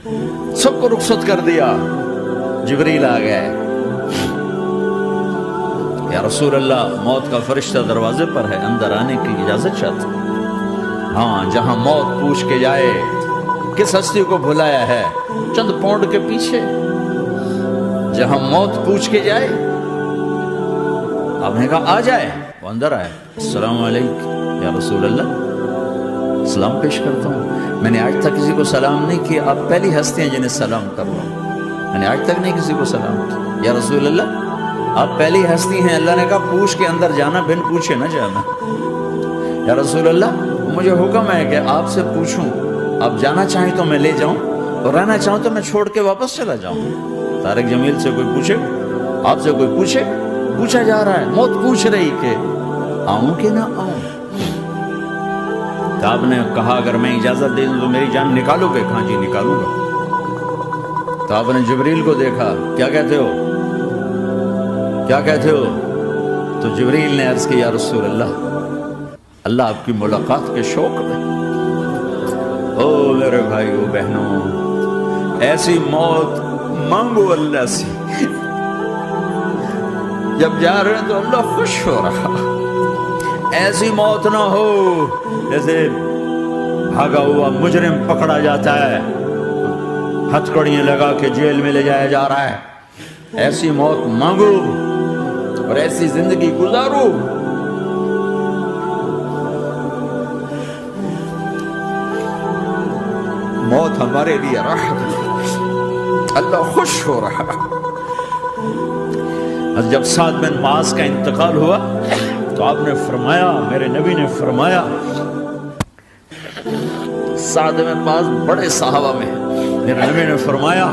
سب کو رخصت کر دیا. جبریل آ گئے. یا رسول اللہ موت کا فرشتہ دروازے پر ہے, اندر آنے کی اجازت چاہتا. ہاں, جہاں موت پوچھ کے جائے کس ہستی کو بھلایا ہے چند پونڈ کے پیچھے, جہاں موت پوچھ کے جائے. آپ نے کہا آ جائے, وہ اندر آئے. السلام علیکم یا رسول اللہ, سلام پیش کرتا ہوں. میں نے آج تک کسی کو سلام نہیں کیا, آپ پہلی ہستی ہیں جنہیں سلام کر رہا ہوں. میں نے آج تک نہیں کسی کو سلام کیا. یا رسول اللہ آپ پہلی ہستی ہیں. اللہ نے کہا پوچھ کے اندر جانا, بن پوچھے نہ جانا. یا رسول اللہ مجھے حکم ہے کہ آپ سے پوچھوں, آپ جانا چاہیں تو میں لے جاؤں, اور رہنا چاہوں تو میں چھوڑ کے واپس چلا جاؤں. طارق جمیل سے کوئی پوچھے, آپ سے کوئی پوچھے, پوچھا جا رہا ہے. موت پوچھ رہی کہ آؤں کہ نہ آؤں. تو آپ نے کہا اگر میں اجازت دے دوں تو میری جان نکالو گے؟ کہاں جی نکالوں گا. تو آپ نے جبریل کو دیکھا, کیا کہتے ہو, کیا کہتے ہو؟ تو جبریل نے عرض کی یا رسول اللہ اللہ آپ کی ملاقات کے شوق میں. او میرے بھائیو بہنوں, ایسی موت مانگو اللہ سے. جب جا رہے ہیں تو اللہ خوش ہو رہا. ایسی موت نہ ہو جیسے بھاگا ہوا مجرم پکڑا جاتا ہے, ہتھکڑیاں لگا کے جیل میں لے جایا جا رہا ہے. ایسی موت مانگو اور ایسی زندگی گزارو. موت ہمارے لیے راحت ہے, اللہ خوش ہو رہا. جب سعد بن معاذ کا انتقال ہوا تو آپ نے فرمایا, میرے نبی نے فرمایا, سعد بن معاذ بڑے صحابہ میں ہیں, میرے نبی نے فرمایا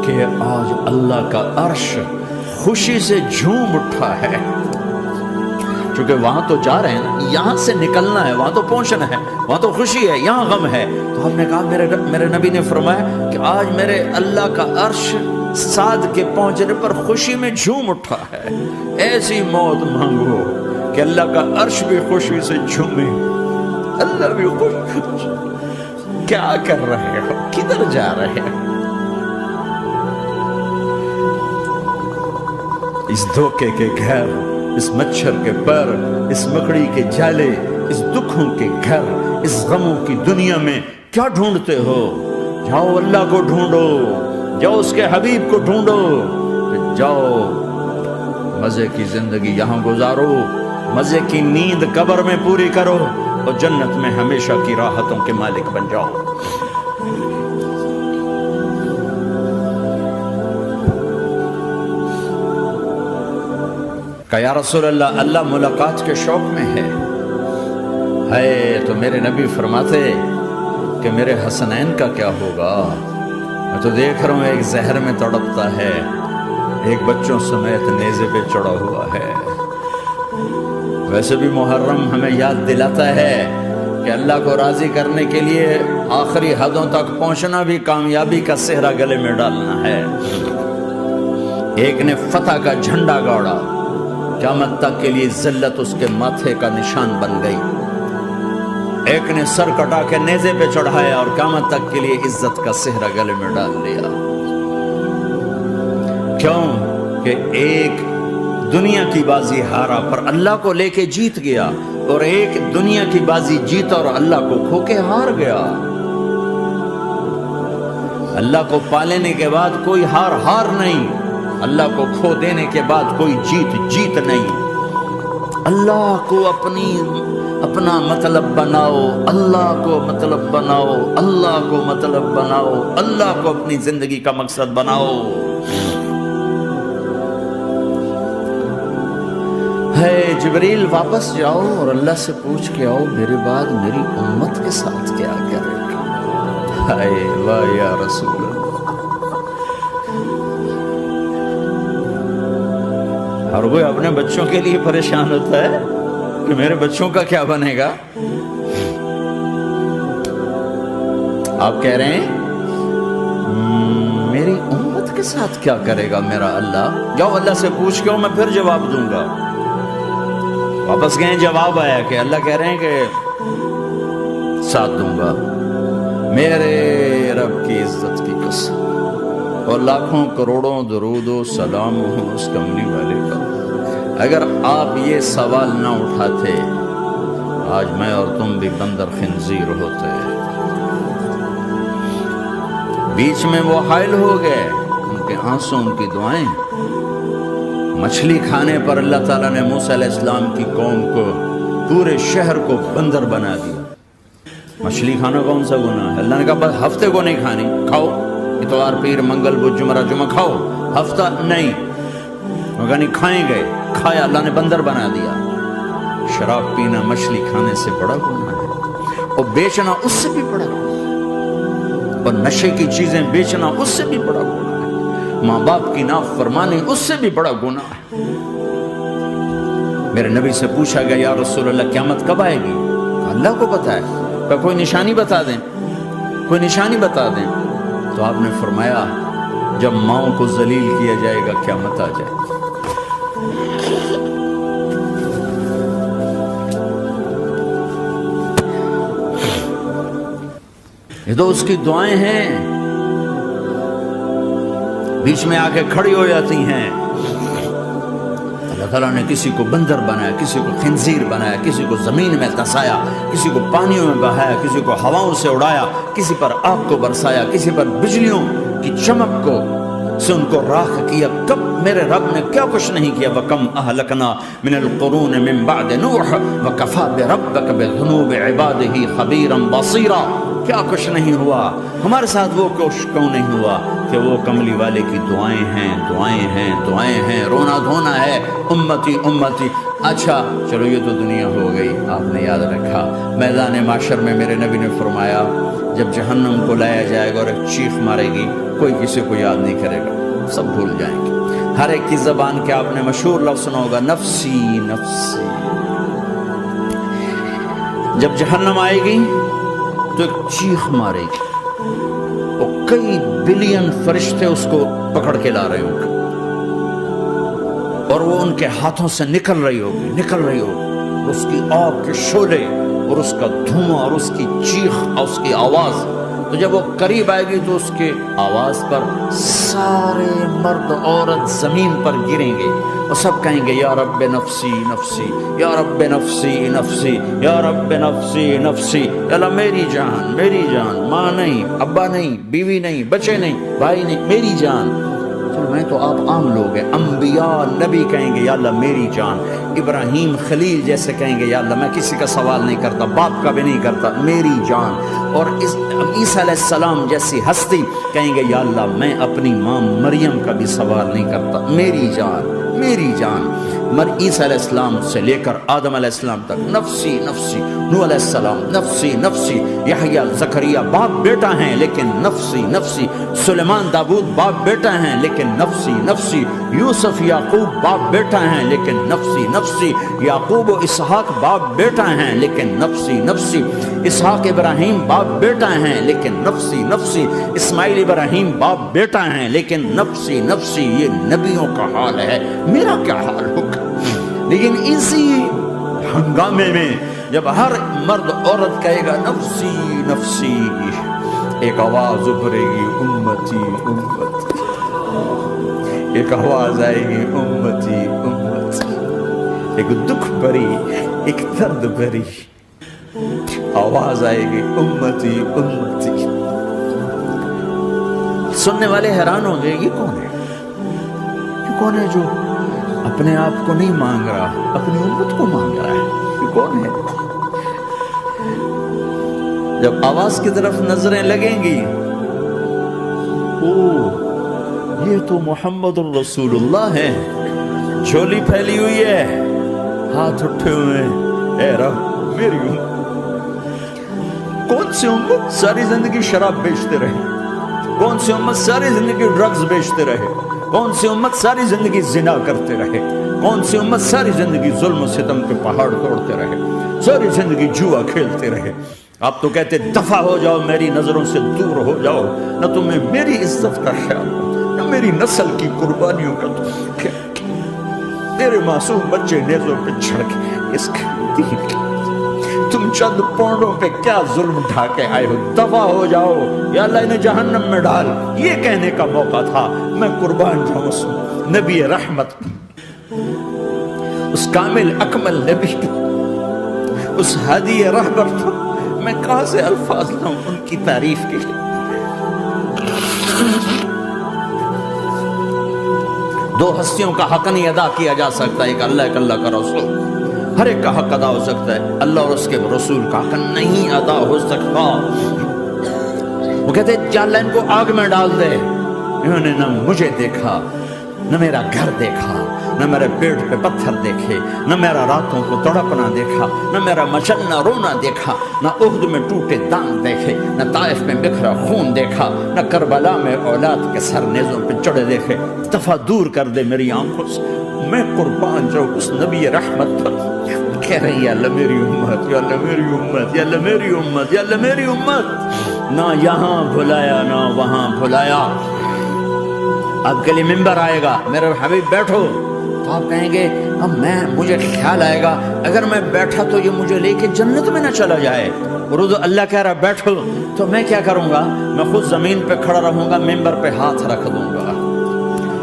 کہ آج اللہ کا عرش خوشی سے جھوم اٹھا ہے. چونکہ وہاں تو جا رہے ہیں, یہاں سے نکلنا ہے, وہاں تو پہنچنا ہے, وہاں تو خوشی ہے, یہاں غم ہے. تو ہم نے کہا میرے نبی نے فرمایا کہ آج میرے اللہ کا عرش سعد کے پہنچنے پر خوشی میں جھوم اٹھا ہے. ایسی موت مانگو کہ اللہ کا عرش بھی خوشی سے جھومے, اللہ بھی خوش. کیا کر رہے ہو, کدھر جا رہے ہو؟ اس دھوکے کے گھر, اس مچھر کے پر, اس مکڑی کے جالے, اس دکھوں کے گھر, اس غموں کی دنیا میں کیا ڈھونڈتے ہو؟ جاؤ اللہ کو ڈھونڈو, جاؤ اس کے حبیب کو ڈھونڈو, جاؤ مزے کی زندگی یہاں گزارو, مزے کی نیند قبر میں پوری کرو, اور جنت میں ہمیشہ کی راحتوں کے مالک بن جاؤ. کہ یا رسول اللہ اللہ ملاقات کے شوق میں ہے. تو میرے نبی فرماتے کہ میرے حسنین کا کیا ہوگا؟ میں تو دیکھ رہا ہوں ایک زہر میں تڑپتا ہے, ایک بچوں سمیت نیزے پہ چڑھا ہوا ہے. ویسے بھی محرم ہمیں یاد دلاتا ہے کہ اللہ کو راضی کرنے کے لیے آخری حدوں تک پہنچنا بھی کامیابی کا صحرا گلے میں ڈالنا ہے. ایک نے فتح کا جھنڈا گاڑا, قیامت تک کے لیے ذلت اس کے ماتھے کا نشان بن گئی. ایک نے سر کٹا کے نیزے پہ چڑھایا اور قیامت تک کے لیے عزت کا صحرا گلے میں ڈال لیا. کیوں کہ ایک دنیا کی بازی ہارا پر اللہ کو لے کے جیت گیا, اور ایک دنیا کی بازی جیتا اور اللہ کو کھو کے ہار گیا. اللہ کو پا لینے کے بعد کوئی ہار نہیں, اللہ کو کھو دینے کے بعد کوئی جیت نہیں. اللہ کو اپنا مطلب بناؤ, اللہ کو مطلب بناؤ, اللہ کو مطلب بناؤ, اللہ کو اپنی زندگی کا مقصد بناؤ. ہے جبریل واپس جاؤ اور اللہ سے پوچھ کے آؤ میرے بعد میری امت کے ساتھ کیا کرے گا. ہائے واہ یا رسول اللہ. اور وہ اپنے بچوں کے لیے پریشان ہوتا ہے کہ میرے بچوں کا کیا بنے گا. آپ کہہ رہے ہیں میری امت کے ساتھ کیا کرے گا میرا اللہ. جاؤ اللہ سے پوچھ کے آؤ, میں پھر جواب دوں گا. واپس گئے, جواب آیا کہ اللہ کہہ رہے ہیں کہ ساتھ دوں گا. میرے رب کی عزت کی اور لاکھوں کروڑوں درود و سلام ہو اس کملی والے کا۔ اگر آپ یہ سوال نہ اٹھاتے آج میں اور تم بھی بندر خنزیر ہوتے۔ بیچ میں وہ حائل ہو گئے، ان کے آنسوں ان کی دعائیں۔ مچھلی کھانے پر اللہ تعالیٰ نے موسیٰ علیہ السلام کی قوم کو، پورے شہر کو بندر بنا دیا۔ مچھلی کھانا کون سا گناہ ہے؟ اللہ نے کہا بس ہفتے کو نہیں کھانی، کھاؤ اتوار پیر منگل بدھ جمعہ جمعہ کھاؤ، ہفتہ نہیں۔ وہ کہا نہیں، کھائیں گے، کھایا، اللہ نے بندر بنا دیا۔ شراب پینا مچھلی کھانے سے بڑا گناہ ہے، اور بیچنا اس سے بھی بڑا گناہ ہے، اور نشے کی چیزیں بیچنا اس سے بھی بڑا گناہ ہے، ماں باپ کی نافرمانی اس سے بھی بڑا گناہ ہے۔ میرے نبی سے پوچھا گیا یا رسول اللہ قیامت کب آئے گی؟ اللہ کو پتہ ہے، کہ کوئی نشانی بتا دیں، کوئی نشانی بتا دیں۔ تو آپ نے فرمایا جب ماؤں کو ذلیل کیا جائے گا قیامت آ جائے۔ یہ تو اس کی دعائیں ہیں، بیچ میں آ کے کھڑی ہو جاتی ہیں۔ اللہ تعالیٰ نے کسی کو بندر بنایا، کسی کو خنزیر بنایا، کسی کو زمین میں دھسایا، کسی کو پانیوں میں بہایا، کسی کو ہواؤں سے اڑایا، کسی پر آگ کو برسایا، کسی پر بجلیوں کی چمک کو سے ان کو راکھ کیا۔ کب میرے رب نے کیا کچھ نہیں کیا۔ وَكَمْ أَهْلَكْنَا مِنَ الْقُرُونِ مِنْ بَعْدِ نُوحٍ وَكَفَى بِرَبِّكَ بِذُنُوبِ عِبَادِهِ خَبِيرًا بَصِيرًا۔ کیا کچھ نہیں ہوا ہمارے ساتھ، وہ کچھ کیوں نہیں ہوا کہ وہ کملی والے کی دعائیں ہیں، دعائیں ہیں، دعائیں ہیں، رونا دھونا ہے، امتی امتی۔ اچھا چلو یہ تو دنیا ہو گئی، آپ نے یاد رکھا میدان معاشر میں میرے نبی نے فرمایا جب جہنم کو لایا جائے گا اور ایک چیخ مارے گی، کوئی کسی کو یاد نہیں کرے گا، سب بھول جائیں گے۔ ہر ایک کی زبان کے آپ نے مشہور لفظ سنا ہوگا، نفسی نفسی۔ جب جہنم آئے گی تو ایک چیخ مارے گی، اور کئی بلین فرشتے اس کو پکڑ کے لا رہے ہوں گے، اور وہ ان کے ہاتھوں سے نکل رہی ہوگی، اور اس کی آگ کے شعلے اور اس کا دھواں اور اس کی چیخ اور اس کی آواز۔ تو جب وہ قریب آئے گی تو اس کے آواز پر سارے مرد عورت زمین پر گریں گے اور سب کہیں گے یا رب نفسی نفسی، یا رب نفسی نفسی، یا رب نفسی نفسی۔ اللہ میری جان، میری جان، ماں نہیں، ابا نہیں، بیوی نہیں، بچے نہیں، بھائی نہیں، میری جان۔ چلو میں تو آپ عام لوگ ہیں، انبیاء نبی کہیں گے یا اللہ میری جان، ابراہیم خلیل جیسے کہیں گے یا اللہ میں کسی کا سوال نہیں کرتا، باپ کا بھی نہیں کرتا، میری جان۔ اور عیسیٰ علیہ السلام جیسی ہستی کہیں گے یا اللہ میں اپنی ماں مریم کا بھی سوال نہیں کرتا، میری جان، میری جان۔ عیسیٰ علیہ السلام سے لے کر آدم علیہ السلام تک نفسی نفسی، نوح علیہ السلام نفسی نفسی، یحییٰ زکریا باپ بیٹا ہیں لیکن نفسی نفسی، سلیمان داؤد باپ بیٹا ہیں لیکن نفسی نفسی، یوسف یعقوب باپ بیٹا ہیں لیکن نفسی نفسی، یعقوب و اسحاق باپ بیٹا ہیں لیکن نفسی نفسی، اسحاق ابراہیم باپ بیٹا ہیں لیکن نفسی نفسی، اسماعیل ابراہیم باپ بیٹا ہیں لیکن نفسی نفسی۔ یہ نبیوں کا حال ہے، میرا کیا حال ہوگا؟ لیکن اسی ہنگامے میں جب ہر مرد عورت کہے گا نفسی نفسی، ایک آواز ابھرے گی امتی امتی، ایک آواز آئے گی امتی امتی، ایک دکھ بھری، ایک درد بھری آواز آئے گی امتی امتی۔ سننے والے حیران ہوں گے یہ کون ہے، یہ کون ہے جو اپنے آپ کو نہیں مانگ رہا، اپنی امت کو مانگ رہا ہے، یہ کون ہے؟ جب آواز کی طرف نظریں لگیں گی، یہ تو محمد الرسول اللہ ہے، جھولی پھیلی ہوئی ہے، ہاتھ اٹھے ہوئے ہیں، اے رب میری امت۔ کون سی امت ساری زندگی شراب بیچتے رہے، کون سی امت ساری زندگی ڈرگز بیچتے رہے، کون سی امت ساری زندگی زنا کرتے رہے، کون سی امت ساری زندگی ظلم و ستم کے پہاڑ توڑتے رہے، ساری زندگی جوا کھیلتے رہے۔ آپ تو کہتے دفع ہو جاؤ، میری نظروں سے دور ہو جاؤ، نہ تمہیں میری عزت کا خیال ہو، نہ میری نسل کی قربانیوں کا خیال، میرے معصوم بچے نیزوں پہ چڑھ کے اس کے دین کے، تم تم چند پونڈوں پہ کیا ظلم ڈھا کے آئے ہو، دفع ہو جاؤ یا اللہ انہیں جہنم میں ڈال، یہ کہنے کا موقع تھا۔ میں قربان جاؤں اس نبی رحمت، اس کامل اکمل نبی، اس ہادی رہبر، میں کہاں سے الفاظ لاؤں ان کی تعریف کے لیے۔ دو ہستیوں کا حق نہیں ادا کیا جا سکتا، ایک اللہ ایک اللہ کا رسول، ہر ایک کا حق ادا ہو سکتا ہے، اللہ اور اس کے رسول کا حق نہیں ادا ہو سکتا۔ وہ کہتے یا اللہ ان کو آگ میں ڈال دے، انہوں نے نہ مجھے دیکھا، نہ میرا گھر دیکھا، نہ میرے پیٹ پہ پتھر دیکھے، نہ میرا راتوں کو تڑپنا دیکھا، نہ میرا مچلنا رونا دیکھا، نہ احد میں ٹوٹے دانت دیکھے، نہ طائف میں بکھرا خون دیکھا، نہ کربلا میں اولاد کے سر نیزوں پہ چڑھے دیکھے۔ دفعہ دور کر دے میری آنکھوں سے، میں قربان جاؤں اس نبی رحمت پر۔ کہہ رہے ہیں یا اللہ میری امت، یا اللہ میری امت، یا اللہ میری امت، یا اللہ میری امت، نہ یہاں بھلایا نہ وہاں بھلایا۔ آپ کے لیے ممبر آئے گا، میرے حبیب بیٹھو، تو آپ کہیں گے اب مجھے خیال آئے گا اگر میں بیٹھا تو یہ مجھے لے کے جنت میں نہ چلا جائے، اور اللہ کہہ رہا بیٹھو، تو میں کیا کروں گا؟ میں خود زمین پہ کھڑا رہوں گا، ممبر پہ ہاتھ رکھ دوں گا،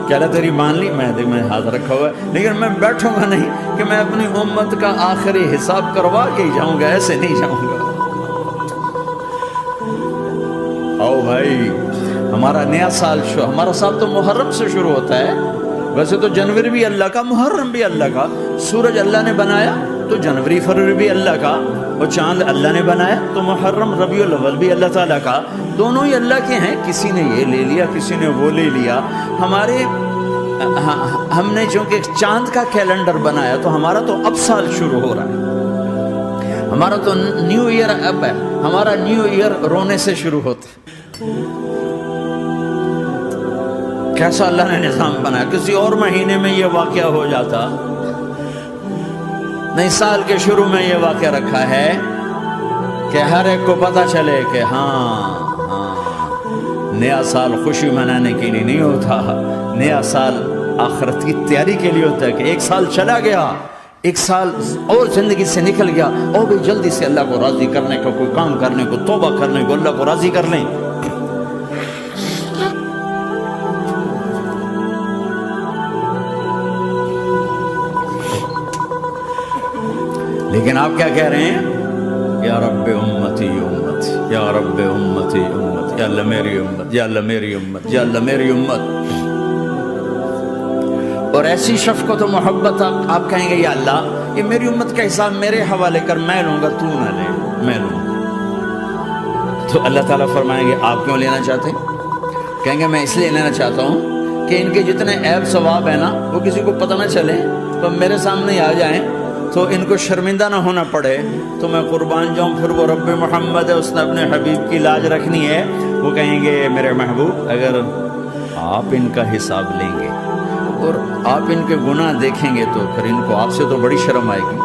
کہ اللہ تیری مان لی، میں ہاتھ رکھا ہوا ہے، لیکن میں بیٹھوں گا نہیں کہ میں اپنی امت کا آخری حساب کروا کے ہی جاؤں گا، ایسے نہیں جاؤں گا۔ آؤ بھائی، ہمارا نیا سال ہمارا سال تو محرم سے شروع ہوتا ہے، ویسے تو جنوری بھی اللہ کا، محرم بھی اللہ کا، سورج اللہ نے بنایا تو جنوری فروری بھی اللہ کا، اور چاند اللہ نے بنایا تو محرم ربیع الاول بھی اللہ تعالیٰ کا، دونوں ہی اللہ کے ہیں، کسی نے یہ لے لیا کسی نے وہ لے لیا۔ ہم نے چونکہ چاند کا کیلنڈر بنایا تو ہمارا تو اب سال شروع ہو رہا ہے، ہمارا تو نیو ایئر اب ہے، ہمارا نیو ایئر رونے سے شروع ہوتا ہے۔ کیسا اللہ نے نظام بنایا، کسی اور مہینے میں یہ واقعہ ہو جاتا، نہیں سال کے شروع میں یہ واقعہ رکھا ہے کہ ہر ایک کو پتہ چلے کہ ہاں نیا سال خوشی منانے کے لیے نہیں ہوتا، نیا سال آخرت کی تیاری کے لیے ہوتا ہے، کہ ایک سال چلا گیا، ایک سال اور زندگی سے نکل گیا، اور بھی جلدی سے اللہ کو راضی کرنے کا کوئی کام کرنے کو، توبہ کرنے کو، اللہ کو راضی کر لیں۔ لیکن آپ کیا کہہ رہے ہیں؟ یا رب امتی امتی، یا رب امتی امت، یا اللہ میری امت، یا اللہ میری امت، یا اللہ میری امت۔ اور ایسی شفقت و محبت آپ کہیں گے یا اللہ یہ میری امت کا حساب میرے حوالے کر، میں لوں گا، تو نہ لے، میں لوں گا۔ تو اللہ تعالیٰ فرمائیں گے آپ کیوں لینا چاہتے ہیں؟ کہیں گے میں اس لیے لینا چاہتا ہوں کہ ان کے جتنے عیب ثواب ہیں نا وہ کسی کو پتہ نہ چلے، تو میرے سامنے آ جائیں تو ان کو شرمندہ نہ ہونا پڑے، تو میں قربان جاؤں۔ پھر وہ رب محمد ہے، اس نے اپنے حبیب کی لاج رکھنی ہے، وہ کہیں گے میرے محبوب اگر آپ ان کا حساب لیں گے اور آپ ان کے گناہ دیکھیں گے تو پھر ان کو آپ سے تو بڑی شرم آئے گی،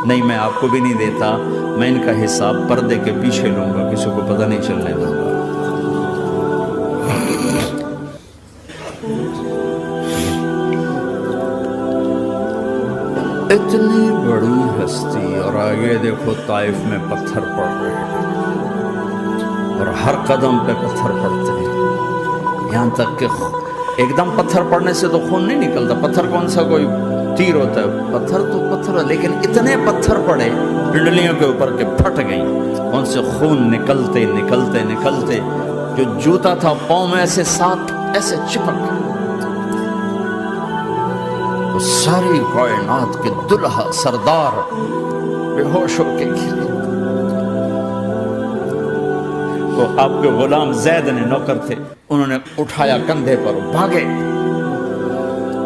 نہیں میں آپ کو بھی نہیں دیتا، میں ان کا حساب پردے کے پیچھے لوں گا، کسی کو پتہ نہیں چلنے دوں گا۔ اتنی بڑی ہستی، اور آگے دیکھو طائف میں پتھر پڑ رہے ہیں، اور ہر قدم پہ پتھر پڑتے ہیں، یہاں تک کہ ایک دم پتھر پڑنے سے تو خون نہیں نکلتا، پتھر کون سا کوئی تیر ہوتا ہے، پتھر تو پتھر، لیکن اتنے پتھر پڑے پنڈلیوں کے اوپر کے پھٹ گئیں، ان سے خون نکلتے نکلتے نکلتے جو جوتا تھا پاؤں میں ایسے ساتھ ایسے چپک گئے، ساری کائنات کے دلہا سردار بے ہوش ہو کے گرے۔ وہ آپ کے غلام زید نے نوکر تھے، انہوں نے اٹھایا کندھے پر، بھاگے،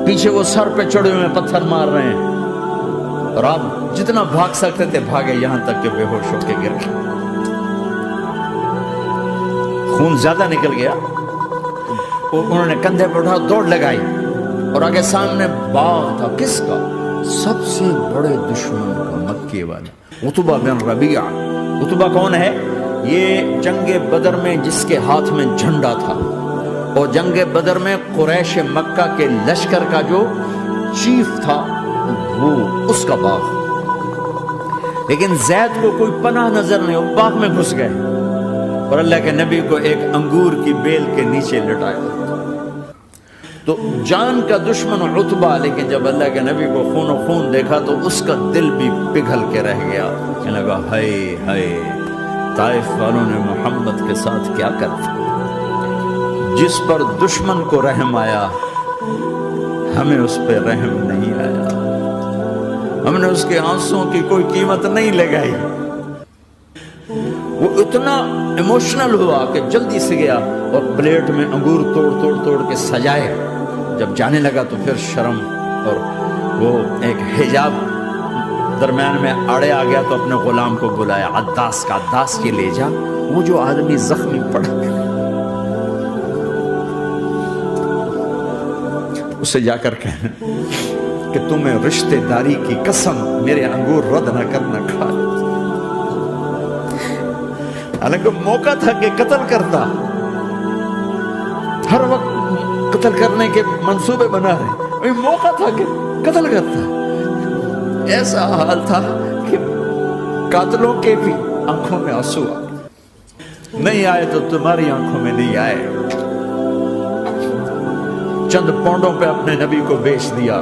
پیچھے وہ سر پہ چڑھے ہوئے پتھر مار رہے ہیں، اور آپ جتنا بھاگ سکتے تھے بھاگے، یہاں تک کہ بے ہوش ہو کے گر گئے، خون زیادہ نکل گیا، انہوں نے کندھے پہ اٹھا دوڑ لگائی، اور آگے سامنے باغ تھا، کس کا؟ سب سے بڑے دشمن کا، مکے والا عتبہ بن ربیعہ۔ عتبہ کون ہے؟ یہ جنگ بدر میں جس کے ہاتھ میں جھنڈا تھا، اور جنگ بدر میں قریش مکہ کے لشکر کا جو چیف تھا وہ اس کا باغ۔ لیکن زید کو کوئی پناہ نظر نہیں، وہ باغ میں گھس گئے اور اللہ کے نبی کو ایک انگور کی بیل کے نیچے لٹایا۔ تو جان کا دشمن عتبہ، لیکن جب اللہ کے نبی کو خون و خون دیکھا تو اس کا دل بھی پگھل کے رہ گیا، کہنے لگا ہائے ہائے طائف والوں نے محمد کے ساتھ کیا کر دیا۔ جس پر دشمن کو رحم آیا ہمیں اس پہ رحم نہیں آیا، ہم نے اس کے آنسوں کی کوئی قیمت نہیں لگائی۔ وہ اتنا ایموشنل ہوا کہ جلدی سے گیا اور پلیٹ میں انگور توڑ کے سجائے۔ جب جانے لگا تو پھر شرم اور وہ ایک حجاب درمیان میں آڑے آ گیا تو اپنے غلام کو بلایا، عداس کا، عداس کے لے جا وہ جو آدمی زخمی پڑا اسے جا کر کہنا کہ تمہیں رشتے داری کی قسم میرے انگور رد نہ کرنا کھا۔ حالانکہ موقع تھا کہ قتل کرتا، ہر وقت قتل کرنے کے منصوبے بنا رہے، موقع تھا کہ قتل کرتا۔ ایسا حال تھا کہ قاتلوں کے بھی آنکھوں میں آنسو آئے، نہیں آئے تو تمہاری آنکھوں میں نہیں آئے۔ چند پونڈوں پہ اپنے نبی کو بیچ دیا۔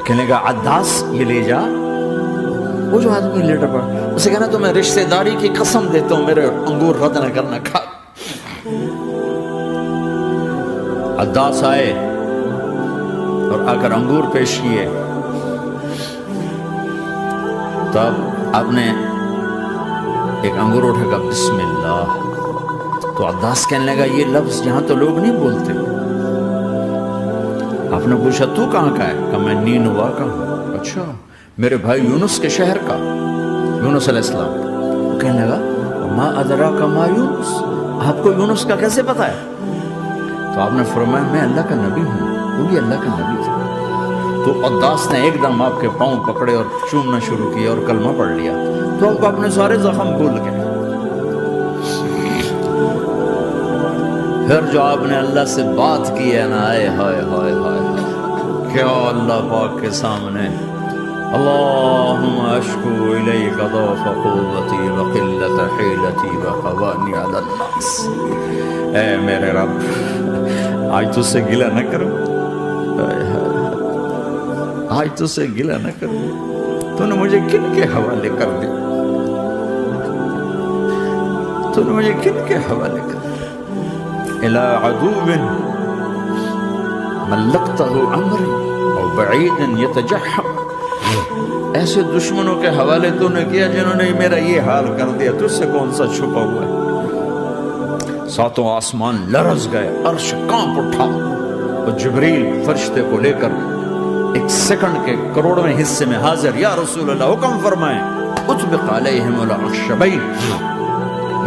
کہنے کا عداس یہ لے جا، وہ جو آدمی لیٹر پڑا اسے کہنا تو میں رشتہ داری کی قسم دیتا ہوں میرے انگور رد نہ کرنا کھا۔ عداس آئے اور آ کر انگور پیش کیے، تب آپ نے ایک انگور اٹھا کر بسم اللہ، تو عداس کہنے لگا یہ لفظ یہاں تو لوگ نہیں بولتے۔ آپ نے پوچھا تو کہاں کا ہے؟ کہ میں نینوا کا ہوں۔ اچھا، میرے بھائی یونس کے شہر کا، یونس علیہ السلام۔ وہ کہنے لگا ما ادراک ما یونس، آپ کو یونس کا کیسے پتا ہے؟ تو آپ نے فرمایا میں اللہ کا نبی ہوں، وہ بھی اللہ کا نبی تھا۔ تو عداس نے ایک دم آپ کے پاؤں پکڑے اور چومنا شروع کیا اور کلمہ پڑھ لیا، تو آپ اپنے سارے زخم بھول گئے۔ پھر جو آپ نے اللہ سے بات کی ہے نا، آئے ہائے ہائے ہائے کیا اللہ پاک کے سامنے، اللہم اشکو الیک ضعف قوتی وقلت حیلتی وقوانی علی الناس۔ اے میرے رب آج تجھ سے گلہ نہ کروں، آج تجھ سے گلہ نہ کروں، تو نے مجھے کن کے حوالے کر دیا، تو نے مجھے کن کے حوالے کر دیا، الى عدو ملکتہ عمری او بعید یتجحم، ایسے دشمنوں کے حوالے تو نے کیا جنہوں نے میرا یہ حال کر دیا، تجھ سے کون سا چھپا ہوا ہے۔ ساتوں آسمان لرز گئے، عرش کانپ اٹھا، اور جبریل فرشتے کو لے کر ایک سیکنڈ کے کروڑویں حصے میں حاضر، یا رسول اللہ حکم فرمائیں اطبق علیہم العشبین،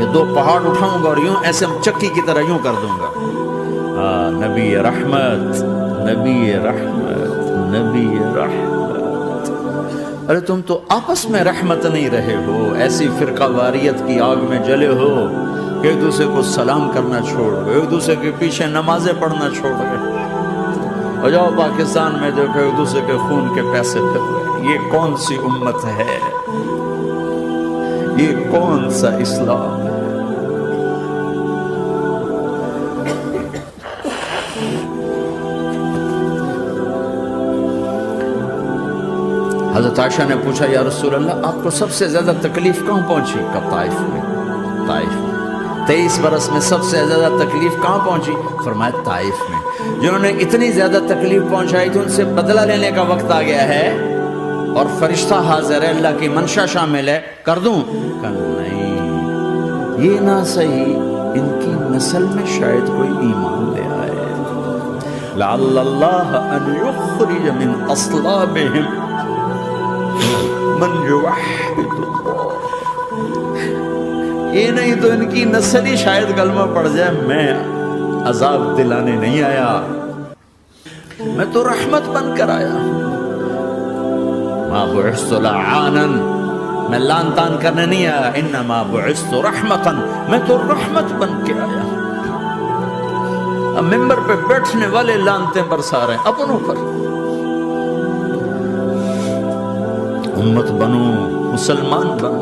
یہ دو پہاڑ اٹھاؤں گا اور یوں ایسے چکی کی طرح یوں کر دوں گا۔ نبی رحمت، نبی رحمت، نبی رحمت۔ ارے تم تو آپس میں رحمت نہیں رہے ہو، ایسی فرقہ واریت کی آگ میں جلے ہو کہ ایک دوسرے کو سلام کرنا چھوڑ گئے، ایک دوسرے کے پیچھے نمازیں پڑھنا چھوڑ گئے۔ اور جاؤ پاکستان میں دیکھو ایک دوسرے کے خون کے پیسے پھر رہے، یہ کون سی امت ہے، یہ کون سا اسلام ہے؟ حضرت عائشہ نے پوچھا یا رسول اللہ آپ کو سب سے زیادہ تکلیف کہاں پہنچی؟ کہ طائف میں، طائف میں۔ 23 برس میں سب سے زیادہ تکلیف کہاں پہنچی؟ فرمایا طائف میں۔ جنہوں نے اتنی زیادہ تکلیف پہنچائی تھی ان سے بدلہ لینے کا وقت آ گیا ہے، اور فرشتہ حاضر ہے، اللہ کی منشا شامل ہے، کر دوں؟ کہ نہیں، یہ نہ صحیح، ان کی نسل میں شاید کوئی ایمان لے آئے، لعل اللہ ان یخرج من اصلابہم من یوحد اللہ، یہ نہیں تو ان کی نسل ہی شاید کلمہ پڑ جائے۔ میں عذاب دلانے نہیں آیا، میں تو رحمت بن کر آیا، ما بعثت لعانا، میں لان تان کرنے نہیں آیا، انما بعثت رحمتا، میں تو رحمت بن کے آیا۔ اب ممبر پہ بیٹھنے والے لانتیں برسا رہے ہیں اپنوں پر. امت بنو، مسلمان بنو.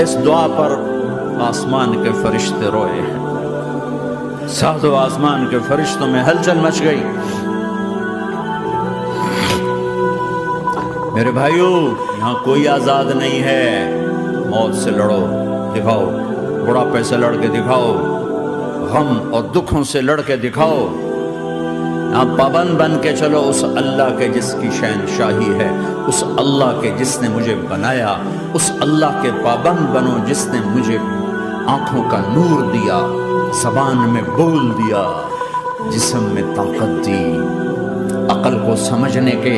اس دعا پر آسمان کے فرشتے روئے ہیں. ساتوں آسمان کے فرشتوں میں ہلچل مچ گئی. میرے بھائیو، یہاں کوئی آزاد نہیں ہے. موت سے لڑو، دکھاؤ. بڑھاپے سے لڑ کے دکھاؤ. غم اور دکھوں سے لڑ کے دکھاؤ. آپ پابند بن کے چلو اس اللہ کے جس کی شہنشاہی ہے، اس اللہ کے جس نے مجھے بنایا. اس اللہ کے پابند بنو جس نے مجھے آنکھوں کا نور دیا، زبان میں بول دیا، جسم میں طاقت دی، عقل کو سمجھنے کے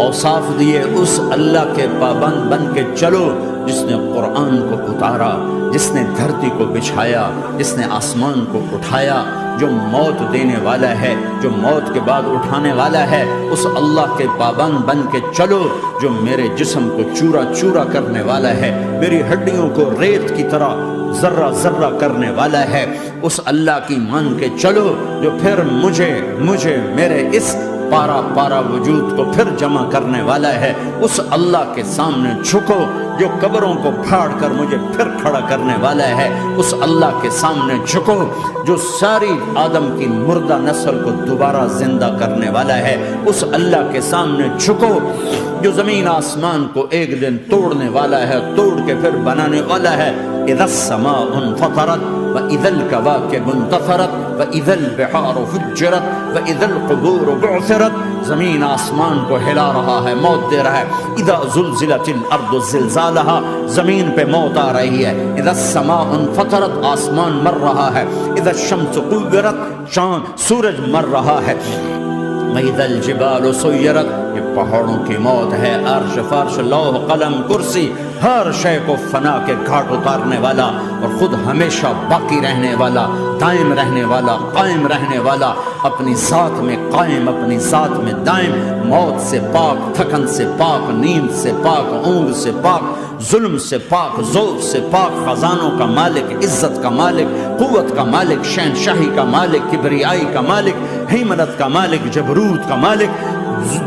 اوصاف دیے. اس اللہ کے پابند بن کے چلو جس نے قرآن کو اتارا، جس نے دھرتی کو بچھایا، جس نے آسمان کو اٹھایا، جو موت دینے والا ہے، جو موت کے بعد اٹھانے والا ہے. اس اللہ کے پابند بن کے چلو جو میرے جسم کو چورا چورا کرنے والا ہے، میری ہڈیوں کو ریت کی طرح ذرہ ذرہ کرنے والا ہے. اس اللہ کی مان کے چلو جو پھر مجھے میرے اس پارا پارا وجود کو پھر جمع کرنے والا ہے. اس اللہ کے سامنے جھکو جو قبروں کو پھاڑ کر مجھے پھر کھڑا کرنے والا ہے. اس اللہ کے سامنے جھکو جو ساری آدم کی مردہ نسل کو دوبارہ زندہ کرنے والا ہے. اس اللہ کے سامنے جھکو جو زمین آسمان کو ایک دن توڑنے والا ہے، توڑ کے پھر بنانے والا ہے. اذا السماء انفطرت واذا الكواكب انتثرت واذا البحار فجرت واذا القبور بعثرت. زمین آسمان کو ہلا رہا ہے، موت دے رہا ہے. اذا زلزلت الارض زلزالها، زمین پہ موت آ رہی ہے. اذا السماء انفطرت، آسمان مر رہا ہے. اذا الشمس كورت، چاند سورج مر رہا ہے. وَإِذَا الْجِبَالُ سُيِّرَتْ، یہ پہاڑوں کی موت ہے. عرش فرش لوح قلم کرسی ہر شے کو فنا کے گھاٹ اتارنے والا اور خود ہمیشہ باقی رہنے والا، دائم رہنے والا، قائم رہنے والا، اپنی ذات میں قائم، اپنی ذات میں دائم. موت سے پاک، تھکن سے پاک، نیند سے پاک، اونگ سے پاک، ظلم سے پاک، ذوق سے پاک، خزانوں کا مالک، عزت کا مالک، قوت کا مالک، شہنشاہی کا مالک، کبریائی کا مالک، ہیمنت کا مالک، جبروت کا مالک،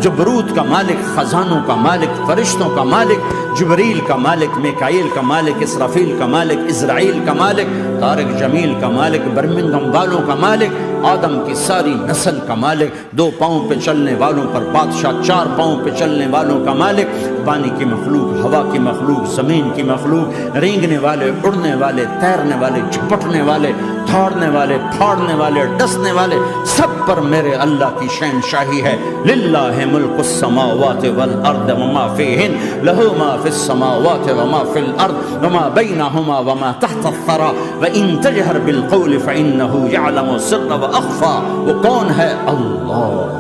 جبروت کا مالک، خزانوں کا مالک، فرشتوں کا مالک، جبریل کا مالک، میکائیل کا مالک، اسرافیل کا مالک، اسرائیل کا مالک، طارق جمیل کا مالک، برمنگھم والوں کا مالک، آدم کی ساری نسل کا مالک، 2 پاؤں پہ چلنے والوں پر بادشاہ، 4 پاؤں پہ چلنے والوں کا مالک، پانی کی مخلوق، ہوا کی مخلوق، زمین کی مخلوق، رینگنے والے، اڑنے والے، تیرنے والے، جھپٹنے والے، دھاڑنے والے، پھاڑنے والے، ڈسنے والے، سب پر میرے اللہ کی شہنشاہی ہے. للہ ملک السماوات والارض وما فیہن، لہ ما فی السماوات وما فی الارض وما بینہما وما تحت الثری وان تجہر بالقول فانہ یعلم السر واخفی. وہ کون ہے؟ اللہ.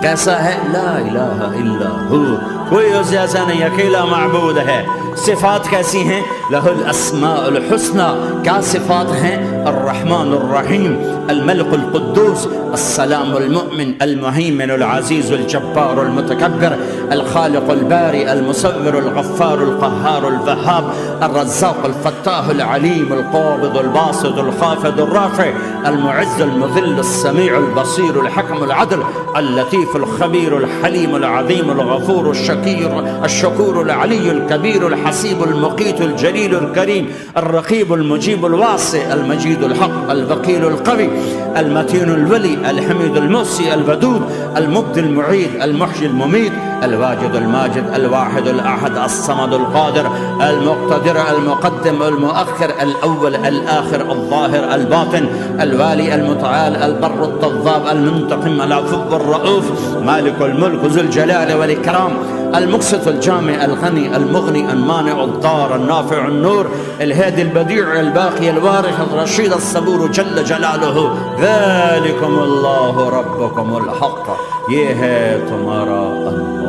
کیسا ہے؟ لا الہ الا ہو، کوئی اس جیسا نہیں، اکیلا معبود ہے. صفات کیسی ہیں؟ لہ الاسماء الحسنى. کیا صفات ہیں؟ الرحمن الرحیم، الملک القدوس، السلام المؤمن، المهيمن العزيز الجبار المتكبر، الخالق البارئ المصور الغفار القهار الوهاب، الرزاق الفتاح العليم القابض الباسط الخافض الرافع، المعز المذل السميع البصير الحكم العدل، اللطيف الخبير الحليم العظيم الغفور الشكور العلي الكبير الحسيب المقيت الجليل الكريم، الرقيب المجيب الواسع، المجيد الحق، الوكيل القوي، المتين الولي، الحميد المحصي الودود، المبدي المعيد، المحيي المميت، الواجد الماجد، الواحد الأحد، الصمد القادر، المقتدر، المقدم المؤخر، الأول الآخر، الظاهر الباطن، الوالي المتعال، البر التواب، المنتقم، العفو الرؤوف، مالك الملك ذو الجلال والإكرام، المقسط الجامع الغني المغني المانع الضار النافع النور، الهادي البديع الباقي الوارث الرشيد الصبور جل جلاله. ذلكم اللہ ربکم الحق، یہ ہے تمہارا اللہ.